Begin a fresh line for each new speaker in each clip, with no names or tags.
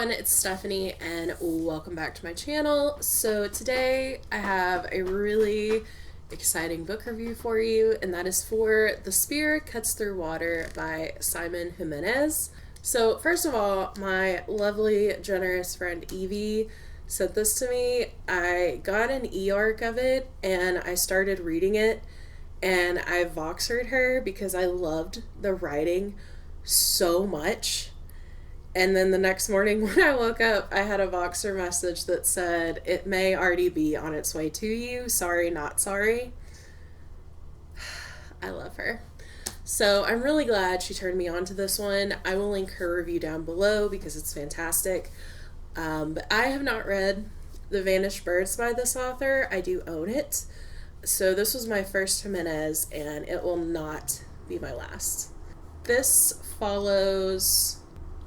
everyone, it's Stephanie and welcome back to my channel. So today I have a really exciting book review for you, and that is for The Spear Cuts Through Water by Simon Jimenez. So first of all, my lovely, generous friend Evie sent this to me. I got an e-arc of it and I started reading it, and I Voxered her because I loved the writing so much. And then the next morning when I woke up, I had a Voxer message that said, "It may already be on its way to you. Sorry, not sorry." I love her. So I'm really glad she turned me on to this one. I will link her review down below because it's fantastic. But I have not read The Vanished Birds by this author. I do own it. So this was my first Jimenez, and it will not be my last. This follows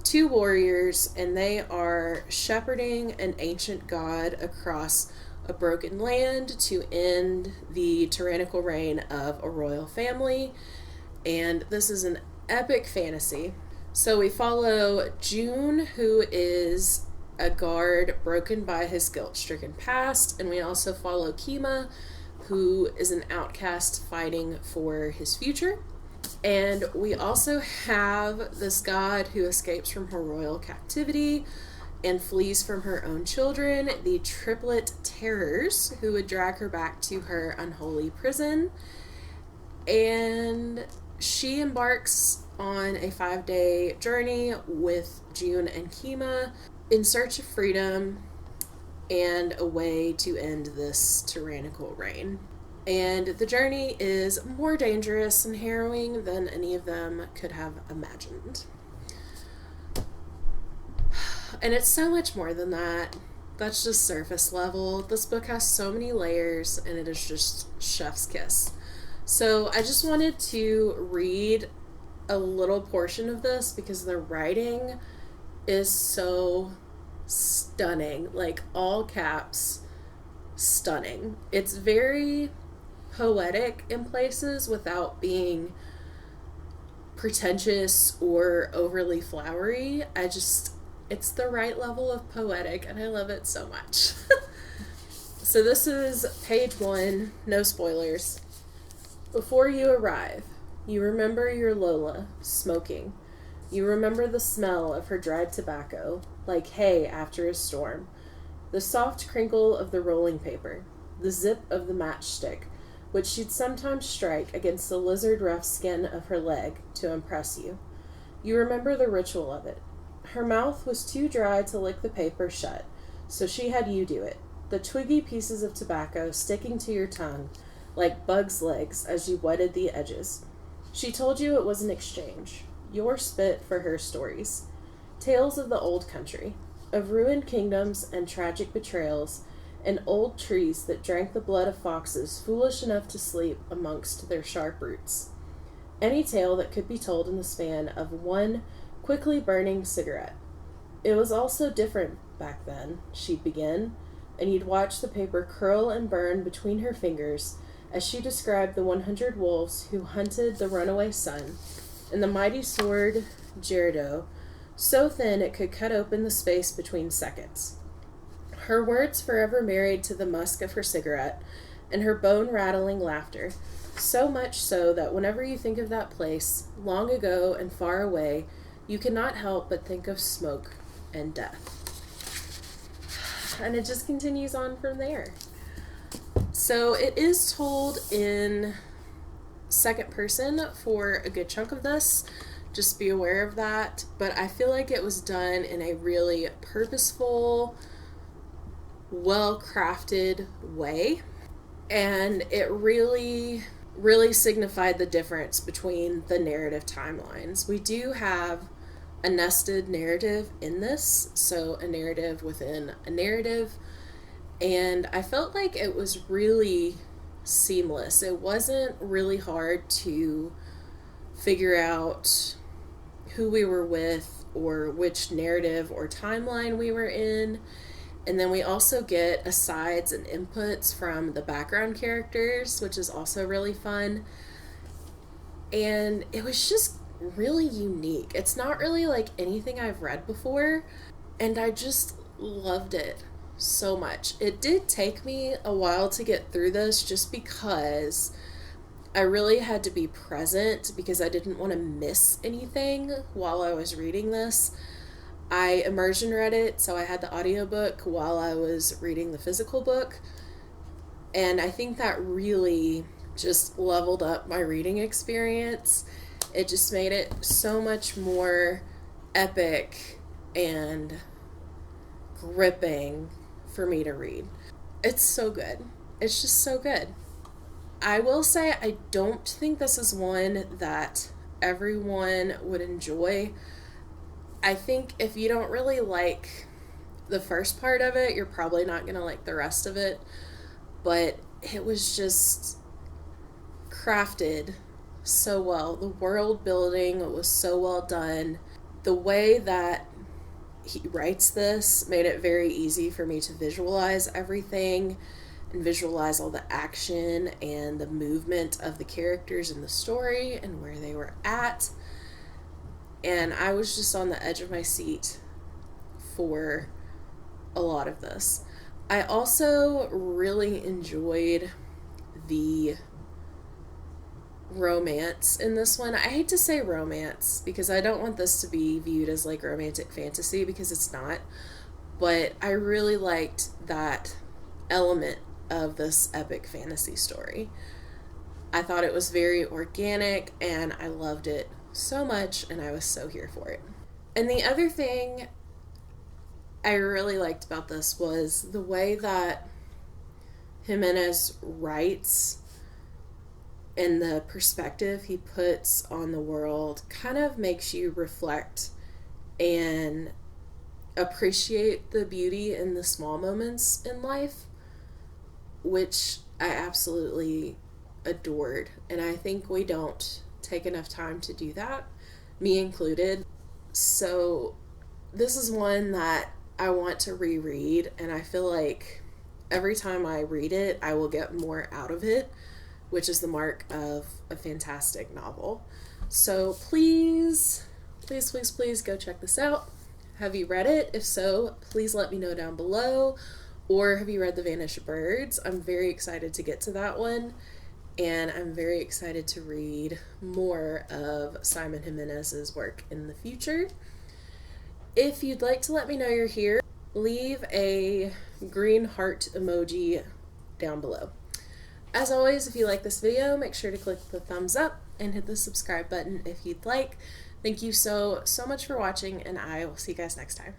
two warriors, and they are shepherding an ancient god across a broken land to end the tyrannical reign of a royal family. And this is an epic fantasy. So we follow June, who is a guard broken by his guilt-stricken past, and we also follow Kima, who is an outcast fighting for his future. And we also have this god who escapes from her royal captivity and flees from her own children, the triplet terrors, who would drag her back to her unholy prison. And she embarks on a 5-day journey with June and Kima in search of freedom and a way to end this tyrannical reign. And the journey is more dangerous and harrowing than any of them could have imagined. And it's so much more than that. That's just surface level. This book has so many layers, and it is just chef's kiss. So I just wanted to read a little portion of this because the writing is so stunning. Like, all caps, stunning. It's very poetic in places without being pretentious or overly flowery. It's the right level of poetic, and I love it so much. So this is page 1, no spoilers. Before you arrive, you remember your Lola smoking. You remember the smell of her dried tobacco, like hay after a storm, the soft crinkle of the rolling paper, the zip of the matchstick, which she'd sometimes strike against the lizard-rough skin of her leg to impress you. You remember the ritual of it. Her mouth was too dry to lick the paper shut, so she had you do it, the twiggy pieces of tobacco sticking to your tongue like bugs' legs as you wetted the edges. She told you it was an exchange, your spit for her stories, tales of the old country, of ruined kingdoms and tragic betrayals, and old trees that drank the blood of foxes foolish enough to sleep amongst their sharp roots. Any tale that could be told in the span of one quickly burning cigarette. It was all so different back then, she'd begin, and you'd watch the paper curl and burn between her fingers as she described the 100 wolves who hunted the runaway sun, and the mighty sword Gerardo, so thin it could cut open the space between seconds. Her words forever married to the musk of her cigarette, and her bone-rattling laughter, so much so that whenever you think of that place, long ago and far away, you cannot help but think of smoke and death. And it just continues on from there. So it is told in second person for a good chunk of this. Just be aware of that. But I feel like it was done in a really purposeful, well-crafted way, and it really signified the difference between the narrative timelines. We do have a nested narrative in this, so a narrative within a narrative, and I felt like it was really seamless. It wasn't really hard to figure out who we were with or which narrative or timeline we were in. And then we also get asides and inputs from the background characters, which is also really fun. And it was just really unique. It's not really like anything I've read before, and I just loved it so much. It did take me a while to get through this just because I really had to be present because I didn't want to miss anything while I was reading this. I immersion read it, so I had the audiobook while I was reading the physical book, and I think that really just leveled up my reading experience. It just made it so much more epic and gripping for me to read. It's so good. It's just so good. I will say I don't think this is one that everyone would enjoy. I think if you don't really like the first part of it, you're probably not going to like the rest of it. But it was just crafted so well. The world building was so well done. The way that he writes this made it very easy for me to visualize everything and visualize all the action and the movement of the characters in the story and where they were at. And I was just on the edge of my seat for a lot of this. I also really enjoyed the romance in this one. I hate to say romance because I don't want this to be viewed as like romantic fantasy, because it's not. But I really liked that element of this epic fantasy story. I thought it was very organic and I loved it so much, and I was so here for it. And the other thing I really liked about this was the way that Jimenez writes and the perspective he puts on the world kind of makes you reflect and appreciate the beauty in the small moments in life, which I absolutely adored. And I think we don't take enough time to do that, me included. So this is one that I want to reread, and I feel like every time I read it, I will get more out of it, which is the mark of a fantastic novel. So please, please, please, please go check this out. Have you read it? If so, please let me know down below. Or have you read The Vanished Birds? I'm very excited to get to that one, and I'm very excited to read more of Simon Jimenez's work in the future. If you'd like to let me know you're here, leave a green heart emoji down below. As always, if you like this video, make sure to click the thumbs up and hit the subscribe button if you'd like. Thank you so much for watching, and I will see you guys next time.